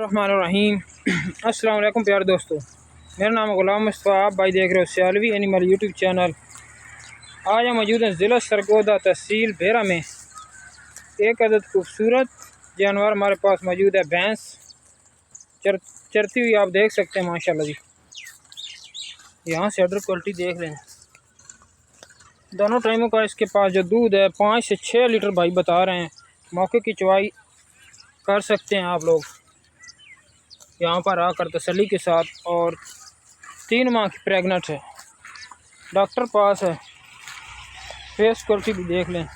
रहमानिर्रहीम। अस्सलाम वालेकुम प्यारे दोस्तों, मेरा नाम गुलाम मुस्तफ़ा। आप भाई देख रहे हो सियालवी एनिमल यूट्यूब चैनल। आज हम मौजूद हैं ज़िला सरगोदा तहसील भेरा में। एक अदद खूबसूरत जानवर हमारे पास मौजूद है, भैंस चरती हुई आप देख सकते हैं माशाल्लाह जी। यहाँ से अडर क्वालिटी देख लें। दोनों टाइमों का इसके पास जो दूध है 5 से 6 लीटर भाई बता रहे हैं। मौके की चवाई कर सकते हैं आप लोग यहाँ पर आकर तसल्ली के साथ। और 3 माह की प्रेगनेंट है, डॉक्टर पास है। फेस क्वालिटी भी देख लें।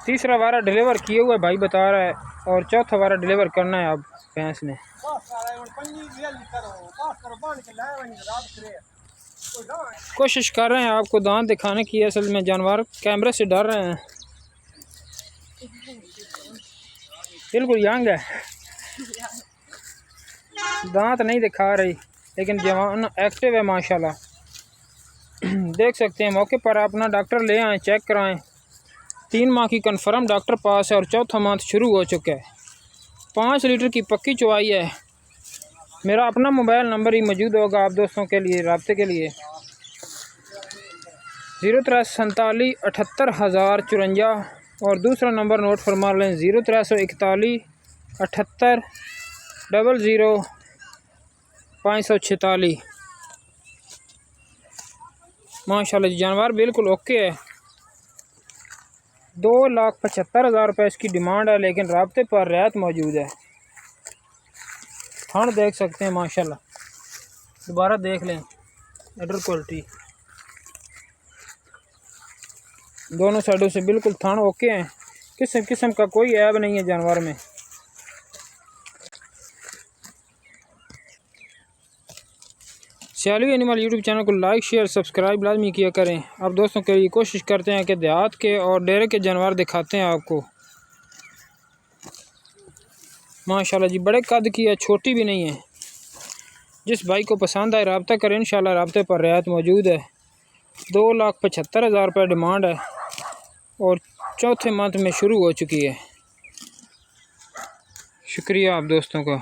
तीसरा वारा डिलीवर किए हुए भाई बता रहा है और चौथा वारा डिलीवर करना है अब भैंस ने। कोशिश कर रहे हैं आपको दांत दिखाने की, असल में जानवर कैमरे से डर रहे हैं। बिल्कुल यंग है, दांत नहीं दिखा रही लेकिन जवान एक्टिव है माशाल्लाह। देख सकते हैं मौके पर अपना डॉक्टर ले आएँ, चेक कराएं। 3 माह की कंफर्म डॉक्टर पास है और चौथा माह शुरू हो चुका है। 5 लीटर की पक्की चवाई है। मेरा अपना मोबाइल नंबर ही मौजूद होगा आप दोस्तों के लिए रब्ते के लिए। 0347 78,054 और दूसरा नंबर नोट फरमा लें 0341 78 00 546। माशाल्लाह जी, जानवर बिल्कुल ओके है। 2,75,000 रुपये इसकी डिमांड है, लेकिन राब्ते पर रियायत मौजूद है। थन देख सकते हैं माशाल्लाह, दोबारा देख लें अडर क्वालिटी। दोनों साइडों से बिल्कुल थन ओके हैं, किस्म का कोई ऐब नहीं है जानवर में। सियालवी एनिमल यूट्यूब चैनल को लाइक शेयर सब्सक्राइब लाजमी किया करें। आप दोस्तों के लिए कोशिश करते हैं कि देहात के और डेरे के जानवर दिखाते हैं आपको। माशाल्लाह जी, बड़े कद की है, छोटी भी नहीं है। जिस भाई को पसंद आए रब्ता करें, इंशाल्लाह रब्ते पर रियायत मौजूद है। 2,75,000 रुपये डिमांड है और चौथे मंथ में शुरू हो चुकी है। शुक्रिया आप दोस्तों का।